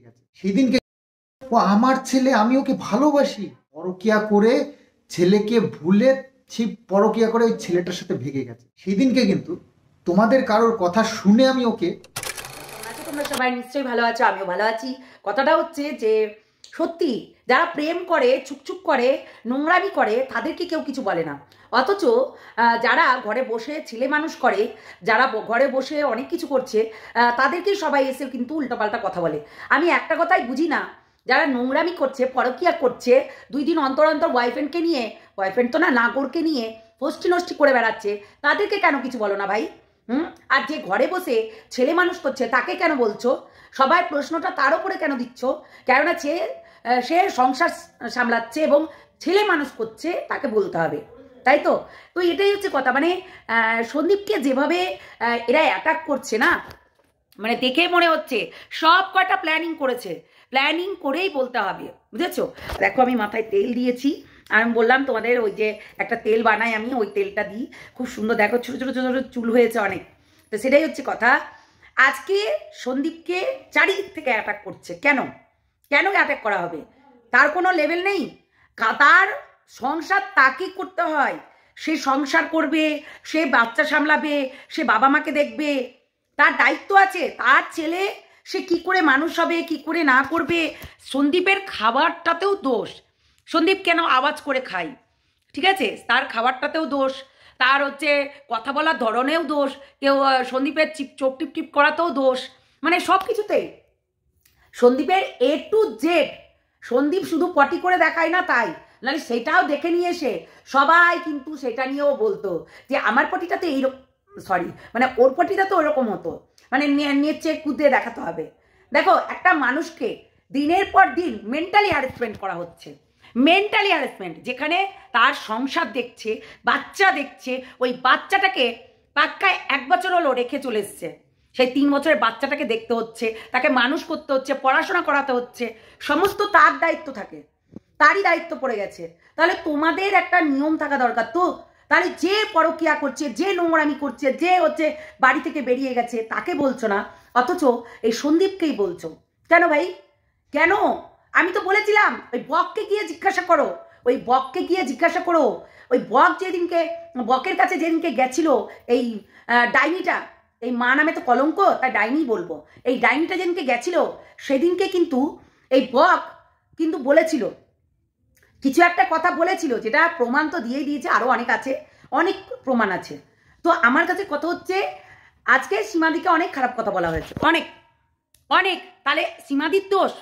গেছে। সেদিনকে ও আমার ছেলে, আমি ওকে ভালোবাসি, পরকিয়া করে ছেলেকে ভুলে সেই পরকিয়া করে ওই ছেলেটার সাথে ভেগে গেছে। সেদিনকে কিন্তু তোমাদের কারোর কথা শুনে আমি ওকে। তোমরা সবাই নিশ্চয়ই ভালো আছো, আমিও ভালো আছি। কথাটা হচ্ছে যে সত্যি যারা প্রেম করে, চুপচুপ করে, নোংরামি করে, তাদেরকে কেউ কিছু বলে না। অথচ যারা ঘরে বসে ছেলে মানুষ করে, যারা ঘরে বসে অনেক কিছু করছে, তাদেরকেই সবাই এসে কিন্তু উল্টোপাল্টা কথা বলে। আমি একটা কথাই বুঝি না, যারা নোংরামি করছে, পরকিয়া করছে, 2 দিন অন্তর অন্তর বয়ফ্রেন্ডকে নিয়ে, বয়ফ্রেন্ড তো না, নাগরকে নিয়ে ফষ্টি নষ্টি করে বেড়াচ্ছে, তাদেরকে কেন কিছু বলো না ভাই? আর যে ঘরে বসে ছেলে মানুষ করছে তাকে কেন বলছো? সবাই প্রশ্নটা তার উপরে কেন দিচ্ছ? কেননা সে সংসার সামলাচ্ছে এবং ছেলে মানুষ করছে, তাকে বলতে হবে, তাই তো? তো এটাই হচ্ছে কথা। মানে সন্দীপকে যেভাবে এরা অ্যাটাক করছে না, মানে দেখে মনে হচ্ছে সব কয়টা প্ল্যানিং করেছে, প্ল্যানিং করেই বলতে হবে, বুঝেছো? দেখো আমি মাথায় তেল দিয়েছি, আমি বললাম তোমাদের ওই যে একটা তেল বানাই আমি, ওই তেলটা দিই, খুব সুন্দর। দেখো ছোটো ছোটো ছোটো ছোটো চুল হয়েছে অনেক। তো সেটাই হচ্ছে কথা। আজকে সন্দীপকে চারিদিক থেকে অ্যাটাক করছে। কেন কেন অ্যাটাক করা হবে? তার কোনো লেভেল নেই? তার সংসার তাকে করতে হয়, সে সংসার করবে, সে বাচ্চা সামলাবে, সে বাবা মাকে দেখবে, তার দায়িত্ব আছে। তার ছেলে সে কি করে মানুষ হবে, কি করে না করবে। সন্দীপের খাবারটাতেও দোষ। সন্দীপ কেন আওয়াজ করে খায়, ঠিক আছে, তার খাবারটাতেও দোষ, তার হচ্ছে কথা বলার ধরনেও দোষ, কেউ সন্দীপের চোখ টিপ টিপ করাতেও দোষ, মানে সব কিছুতেই সন্দীপের A to Z। সন্দীপ শুধু পটি করে দেখায় না তাই, নাহলে সেটাও দেখে নিয়ে এসে সবাই কিন্তু সেটা নিয়েও বলতো যে আমার পটিটাতে এইরকম, সরি, মানে ওর পটিটা তো ওরকম হতো, মানে নেচে কুদে দেখাতে হবে। দেখো একটা মানুষকে দিনের পর দিন মেন্টালি হ্যারাসমেন্ট করা হচ্ছে, মেন্টালি হ্যারাসমেন্ট, যেখানে তার সংসার দেখছে, বাচ্চা দেখছে, ওই বাচ্চাটাকে পাক্কায় 1 বছর হলো রেখে চলে এসছে, সেই 3 বছরের বাচ্চাটাকে দেখতে হচ্ছে, তাকে মানুষ করতে হচ্ছে, পড়াশোনা করাতে হচ্ছে, সমস্ত তার দায়িত্ব থাকে, তারই দায়িত্ব পড়ে গেছে। তাহলে তোমাদের একটা নিয়ম থাকা দরকার তো। তাহলে যে পরকিয়া করছে, যে নোংরামি করছে, যে হচ্ছে বাড়ি থেকে বেরিয়ে গেছে, তাকে বলছো না, অথচ এই সন্দীপকেই বলছো। কেন ভাই, কেন? আমি তো বলেছিলাম ওই বককে গিয়ে জিজ্ঞাসা করো, ওই বককে গিয়ে জিজ্ঞাসা করো। ওই বক যেদিনকে, বকের কাছে যেদিনকে গেছিল এই ডাইনিটা, এই মা নামে তো কলঙ্ক, তাই ডাইনি বলবো, এই ডাইনিটা যেদিনকে গেছিল, সেদিনকে কিন্তু এই বক কিন্তু বলেছিল, কিছু একটা কথা বলেছিল, যেটা প্রমাণ তো দিয়েই দিয়েছে, আরও অনেক আছে, অনেক প্রমাণ আছে। তো আমার কাছে কথা হচ্ছে, আজকে সীমাদিকে অনেক খারাপ কথা বলা হয়েছে, অনেক অনেক। তাহলে সীমাদির দোষ,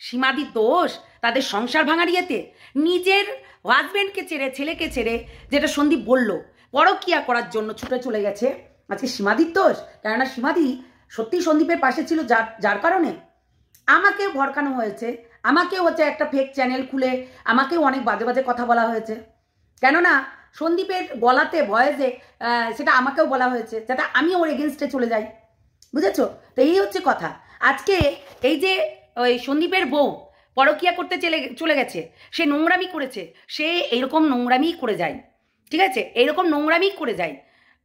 সীমাদির দোষ তাদের সংসার ভাঙার ইয়েতে, নিজের হাজব্যান্ডকে ছেড়ে, ছেলেকে ছেড়ে, যেটা সন্দীপ বলল পরকিয়া করার জন্য ছুটে চলে গেছে, আজকে সীমাদির দোষ? কেননা সীমাদি সত্যি সন্দীপের পাশে ছিল, যার কারণে আমাকেও ভরকানো হয়েছে, আমাকেও হচ্ছে একটা ফেক চ্যানেল খুলে আমাকেও অনেক বাজে বাজে কথা বলা হয়েছে। কেননা সন্দীপের গলাতে ভয়েসে সেটা আমাকেও বলা হয়েছে, যাতে আমি ওর এগেনস্টে চলে যাই, বুঝেছো? তো এই হচ্ছে কথা। আজকে এই যে ওই সন্দীপের বউ পরকিয়া করতে চলে গেছে, সে নোংরামি করেছে, সে এইরকম নোংরামি করে যায়, ঠিক আছে, এইরকম নোংরামি করে যায়।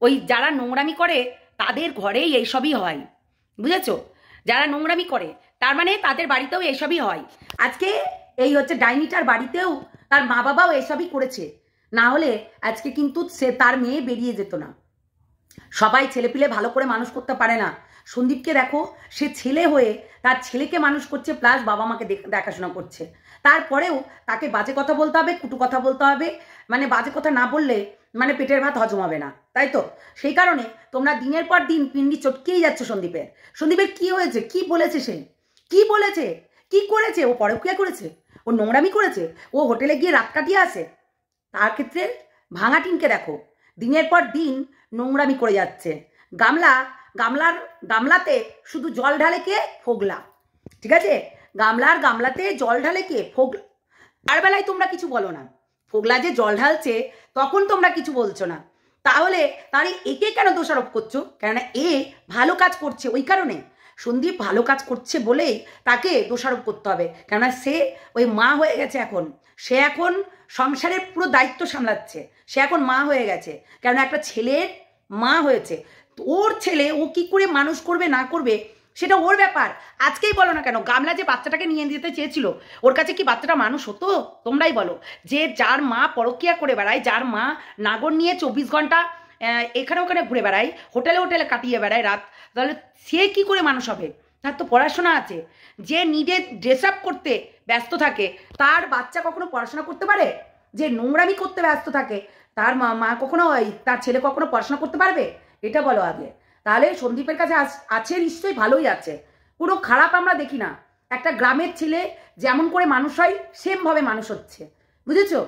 ওই যারা নোংরামি করে তাদের ঘরেই এইসবই হয়, বুঝেছো? যারা নোংরামি করে তার মানে তাদের বাড়িতেও এইসবই হয়। আজকে এই হচ্ছে ডাইনিটার বাড়িতেও তার মা বাবাও এসবই করেছে, না হলে আজকে কিন্তু সে তার মেয়ে বেরিয়ে যেত না। সবাই ছেলেপিলে ভালো করে মানুষ করতে পারে না। সন্দীপকে দেখো, সে ছেলে হয়ে তার ছেলেকে মানুষ করছে, প্লাস বাবা মাকে দেখাশোনা করছে, তারপরেও তাকে বাজে কথা বলতে হবে, কুটু কথা বলতে হবে, মানে বাজে কথা না বললে মানে পেটের ভাত হজম হবে না, তাই তো? সেই কারণে তোমরা দিনের পর দিন পিন্ডি চটকেই যাচ্ছ সন্দীপের। সন্দীপের কি হয়েছে, কি বলেছে সে, কি বলেছে, কি করেছে? ও পরকিয়া করেছে, ও নোংরামি করেছে, ও হোটেলে গিয়ে রাত কাটিয়ে আসে? তার ক্ষেত্রে ভাঙা টিনকে দেখো, দিনের পর দিন নোংরামি করে যাচ্ছে। গামলাতে শুধু জল ঢালে কে? ফোগলা, ঠিক আছে, গামলাতে জল ঢালে কে? ফোগলা। আর বেলায় তোমরা কিছু বলো না, ফোগলা যে জল ঢালছে তখন তোমরা কিছু বলছো না, তাহলে একে কেন দোষারোপ করছো? কেননা এ ভালো কাজ করছে, ওই কারণে সন্দীপ ভালো কাজ করছে বলেই তাকে দোষারোপ করতে হবে। কেননা সে ওই মা হয়ে গেছে, এখন সে এখন সংসারের পুরো দায়িত্ব সামলাচ্ছে, সে এখন মা হয়ে গেছে, কেননা একটা ছেলের মা হয়েছে। ওর ছেলে ও কি করে মানুষ করবে না করবে সেটা ওর ব্যাপার। আজকেই বলো না কেন, গামলা যে বাচ্চাটাকে নিয়ে যেতে চেয়েছিল, ওর কাছে কি বাচ্চাটা মানুষ হতো? তোমরাই বলো। যে যার মা পরকীয়া করে বেড়ায়, যার মা নাগর নিয়ে 24 ঘন্টা এখানে ওখানে ঘুরে বেড়ায়, হোটেলে হোটেলে কাটিয়ে বেড়ায় রাত, তাহলে সে কি করে মানুষ হবে? তার তো পড়াশোনা আছে। যে নিজে ড্রেস আপ করতে ব্যস্ত থাকে, তার বাচ্চা কখনো পড়াশোনা করতে পারে? যে নোংরামি করতে ব্যস্ত থাকে, তার মা মা কখনো তার ছেলে কখনো পড়াশোনা করতে পারবে? এটা বলো আগে। তাহলে সন্দীপের কাছে আছে নিশ্চয়ই, ভালোই আছে, কোনো খারাপ আমরা দেখি না। একটা গ্রামের ছেলে যেমন করে মানুষ হয় সেমভাবে মানুষ হচ্ছে, বুঝেছো?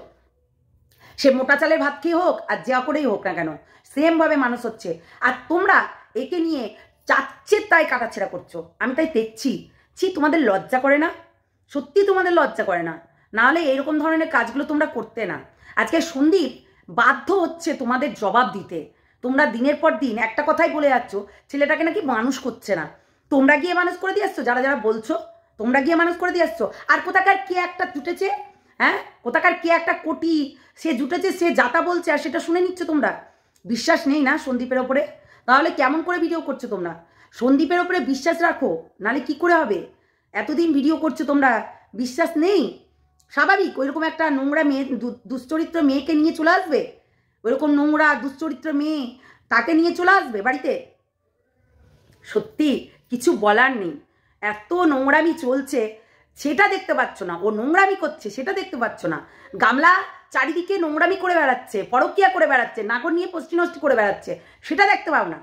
সে মোটা চালের ভাত খেয়ে হোক আর যা করেই হোক না কেন, সেমভাবে মানুষ হচ্ছে। আর তোমরা একে নিয়ে চাচ্ছে তাই কাটাছেড়া করছো। আমি তাই দেখছি, তোমাদের লজ্জা করে না? সত্যি তোমাদের লজ্জা করে না? নাহলে এরকম ধরনের কাজগুলো তোমরা করতে না। আজকে সন্দীপ বাধ্য হচ্ছে তোমাদের জবাব দিতে। তোমরা দিনের পর দিন একটা কথাই বলে যাচ্ছ, ছেলেটাকে নাকি মানুষ করছে না। তোমরা গিয়ে মানুষ করে দিয়ে আসছো, যারা যারা বলছো তোমরা গিয়ে মানুষ করে দিয়ে আসছো। আর কোথাকার কে একটা জুটেছে, হ্যাঁ, কোথাকার কে একটা কোটি সে জুটেছে, সে যাতা বলছে আর সেটা শুনে নিচ্ছ তোমরা। বিশ্বাস নেই না সন্দীপের ওপরে? তাহলে কেমন করে ভিডিও করছো তোমরা? সন্দীপের ওপরে বিশ্বাস রাখো, নালে কি করে হবে? এতদিন ভিডিও করছো তোমরা, বিশ্বাস নেই? স্বাভাবিক ওইরকম একটা নোংরা মেয়ে, দুশ্চরিত্র মেয়েকে নিয়ে চলে আসবে? ওইরকম নোংরা দুশ্চরিত্র মেয়ে তাকে নিয়ে চলে আসবে বাড়িতে? সত্যি কিছু বলার নেই। এত নোংরামি চলছে, সেটা দেখতে পাচ্ছ না? ও নোংরামি করছে সেটা দেখতে পাচ্ছ না? গামলা চারিদিকে নোংরামি করে বেড়াচ্ছে, পরকীয়া করে বেড়াচ্ছে, নাগর নিয়ে পষ্টি নষ্টি করে বেড়াচ্ছে, সেটা দেখতে পাও না?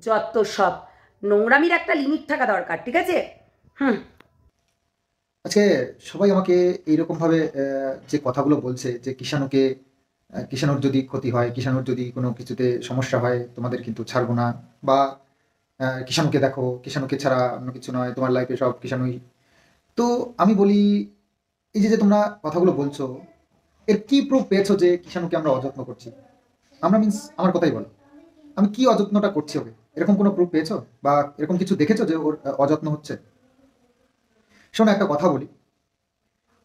যত সব নোংরামির একটা লিমিট থাকা দরকার, ঠিক আছে? হুম। আজকে সবাই আমাকে এইরকম ভাবে যে কথাগুলো বলছে যে কিষাণুর যদি ক্ষতি হয়, কিষাণুর যদি কোনো কিছুতে সমস্যা হয়, তোমাদের কিন্তু ছাড়বো না, বা কিষাণুকে দেখো, কিষাণুকে ছাড়া অন্য কিছু নয়, তোমার লাইফে সব কিষাণুই। তো আমি বলি, এই যে যে তোমরা কথাগুলো বলছো, এর কি প্রুফ পেয়েছো যে কিষাণুকে আমরা অযত্ন করছি? আমরা মিন্স আমার কথাই বলো, আমি কি অযত্নটা করছি ওকে? এরকম কোনো প্রুফ পেয়েছো বা এরকম কিছু দেখেছো যে ওর অযত্ন হচ্ছে? শোনো, একটা কথা বলি,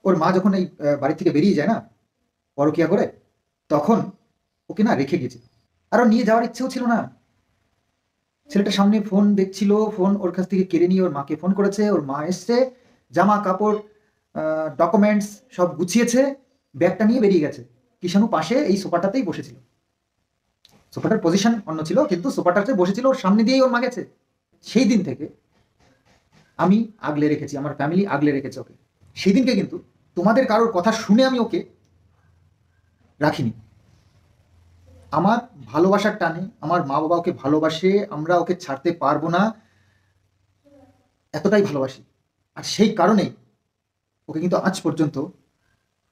ওর মা যখন এই বাড়ি থেকে বেরিয়ে যায় না পরকিয়া করে, তখন ওকে না রেখে গেছে। আর ওর নিয়ে যাওয়ার ইচ্ছেও ছিল না। ছেলেটার সামনে ফোন দেখছিল, ফোন ওর কাছ থেকে কেড়ে নিয়ে ওর মাকে ফোন করেছে, ওর মা এসছে, জামা কাপড় ডকুমেন্টস সব গুছিয়েছে, ব্যাগটা নিয়ে বেরিয়ে গেছে। কিষাণু পাশে এই সোফাটাতেই বসেছিল। সোফাটার পজিশন অন্য ছিল, কিন্তু সোফাটাতে বসেছিল, ওর সামনে দিয়েই ওর মা গেছে। সেই দিন থেকে আমি আগলে রেখেছি, আমার ফ্যামিলি আগলে রেখেছে ওকে। সেই দিনকে কিন্তু তোমাদের কারোর কথা শুনে আমি ওকে রাখিনি। আমার ভালোবাসার টানে, আমার মা বাবা ওকে ভালোবাসে, আমরা ওকে ছাড়তে পারবো না, এতটাই ভালোবাসি। আর সেই কারণেই ওকে কিন্তু আজ পর্যন্ত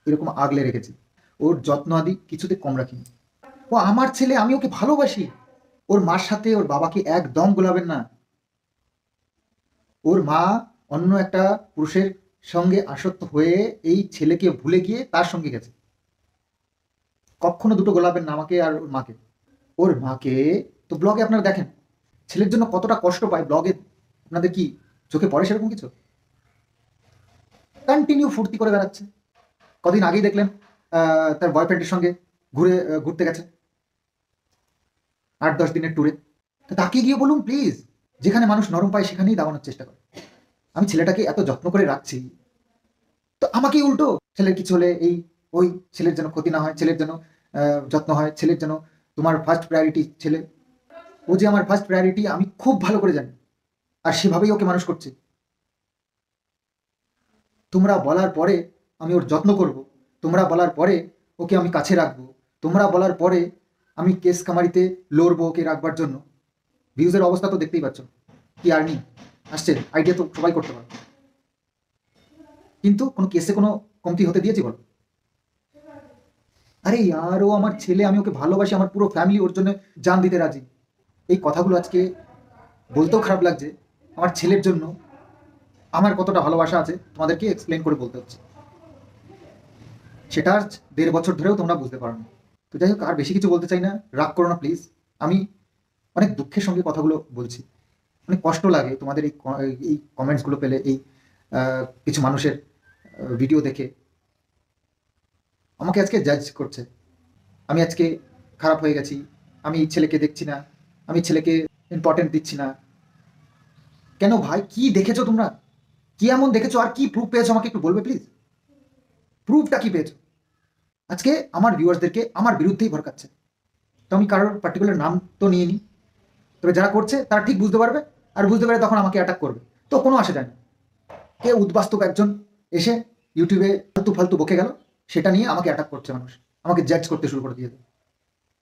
এরকম আগলে রেখেছি। ওর যত্ন আদি কিছুতে কম রাখিনি। ও আমার ছেলে, আমি ওকে ভালোবাসি। ওর মার সাথে ওর বাবাকে একদম গোলাবেন না। ওর মা অন্য একটা পুরুষের সঙ্গে আসক্ত হয়ে এই ছেলেকে ভুলে গিয়ে তার সঙ্গে গেছে। কখনো দুটো গোলাবেন না আমাকে আর ওর মাকে। ওর মাকে তো ব্লগে আপনারা দেখেন, ছেলের জন্য কতটা কষ্ট পায় ব্লগে, আপনাদের কি চোখে পড়ে সেরকম কিছু? কন্টিনিউ ফুর্তি করে বেড়াচ্ছে। কদিন আগেই দেখলেন তার বয়ফ্রেন্ডের সঙ্গে ঘুরতে গেছে 8-10 দিনের ট্যুরে। তো তাকে গিয়ে বলুন প্লিজ, যেখানে মানুষ নরম পায় সেখানেই দাবানোর চেষ্টা করে। আমি ছেলেটাকে এত যত্ন করে রাখছি, তো আমাকেই উল্টো ছেলের কিছু হলে এই ওই, ছেলের যেন ক্ষতি না হয়, ছেলের যেন যত্ন হয়, ছেলের যেন, তোমার ফার্স্ট প্রায়োরিটি ছেলে। ও যে আমার ফার্স্ট প্রায়োরিটি আমি খুব ভালো করে জানি, আর সেভাবেই ওকে মানুষ করছে। তোমরা বলার পরে আমি ওর যত্ন করব, তোমরা বলার পরে ওকে আমি কাছে রাখবো, তোমরা বলার পরে আমি কেস কামারিতে লড়বো ওকে রাখবার জন্য। ভিউজের অবস্থা তো দেখতেই পাচ্ছ, কি আর্নিং আসছে, আইডিয়া তো সবাই করতে পারো, কিন্তু কোনো কেসে কোনো কমতি হতে দিয়েছি বলো? আরে ইয়ার, ও আমার ছেলে, আমি ওকে ভালোবাসি, আমার পুরো ফ্যামিলি ওর জন্য জান দিতে রাজি। এই কথাগুলো আজকে বলতেও খারাপ লাগছে। আমার ছেলের জন্য আমার কতটা ভালোবাসা আছে তোমাদেরকে এক্সপ্লেন করে বলতে হচ্ছে, সেটা আজ 1.5 বছর ধরেও তোমরা বুঝতে পারো না। তো যাই হোক, আর বেশি কিছু বলতে চাই না, রাগ করো না প্লিজ। আমি অনেক দুঃখের সঙ্গে কথাগুলো বলছি, অনেক কষ্ট লাগে তোমাদের এই কমেন্টসগুলো পেলে, এই কিছু মানুষের ভিডিও দেখে আমাকে আজকে জাজ করছে। আমি আজকে খারাপ হয়ে গেছি, আমি ছেলেকে দেখছি না, আমি ছেলেকে ইম্পর্টেন্ট দিচ্ছি না। কেন ভাই, কি দেখেছো তোমরা? কি এমন দেখেছো আর কি প্রুফ পেয়েছো আমাকে একটু বলবে প্লিজ? প্রুফটা কি পেয়েছো? আজকে আমার ভিউয়ার্সদেরকে আমার বিরুদ্ধেই ভরকাচ্ছে। তো আমি কারোর পার্টিকুলার নাম তো নিয়ে নিই, তবে যারা করছে তারা ঠিক বুঝতে পারবে, আর বুঝতে পারে তখন আমাকে অ্যাটাক করবে। তো কোনো আসে যায় না। কে উদ্বাস্তব একজন এসে ইউটিউবে ফালতু ফালতু বকে গেল, সেটা নিয়ে আমাকে অ্যাটাক করছে মানুষ, আমাকে জাজ করতে শুরু করে দিয়েছে।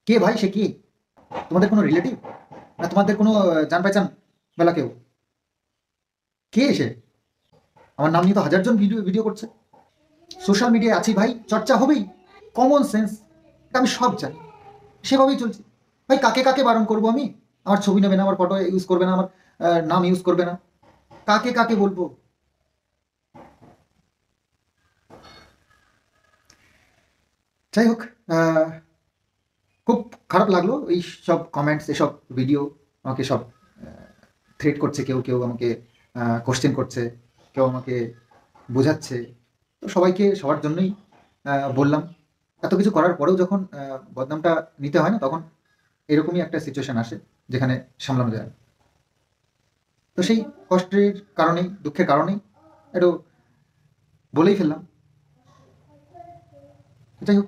কে ভাই সে? কি তোমাদের কোনো রিলেটিভ, না তোমাদের কোনো জান পেহচান বেলা কেউ? কে এসে? আমার নাম নিয়ে তো হাজারজন ভিডিও ভিডিও করছে। সোশ্যাল মিডিয়ায় আছি ভাই, চর্চা হবেই, কমন সেন্স, এটা আমি সব জানি, সেভাবেই চলছি। ভাই কাকে কাকে বারণ করবো আমি? আমার ছবি নেবে না, আমার ফটো ইউজ করবে না, আমার নাম ইউজ করবে না, কাকে কাকে বলবো? যাই হোক, আহ, খুব খারাপ লাগলো এই সব কমেন্টস, এসব ভিডিও। আমাকে সব থ্রেট করছে, কেউ কেউ আমাকে কোশ্চেন করছে, কেউ আমাকে বোঝাচ্ছে। তো সবাইকে সবার জন্যই বললাম, এত কিছু করার পরেও যখন বদনামটা নিতে হয় না, তখন এরকমই একটা সিচুয়েশন আসে যেখানে সামলানো যায় না। তো সেই কষ্টের কারণেই, দুঃখের কারণেই একটু বলেই ফেললাম। যাই হোক,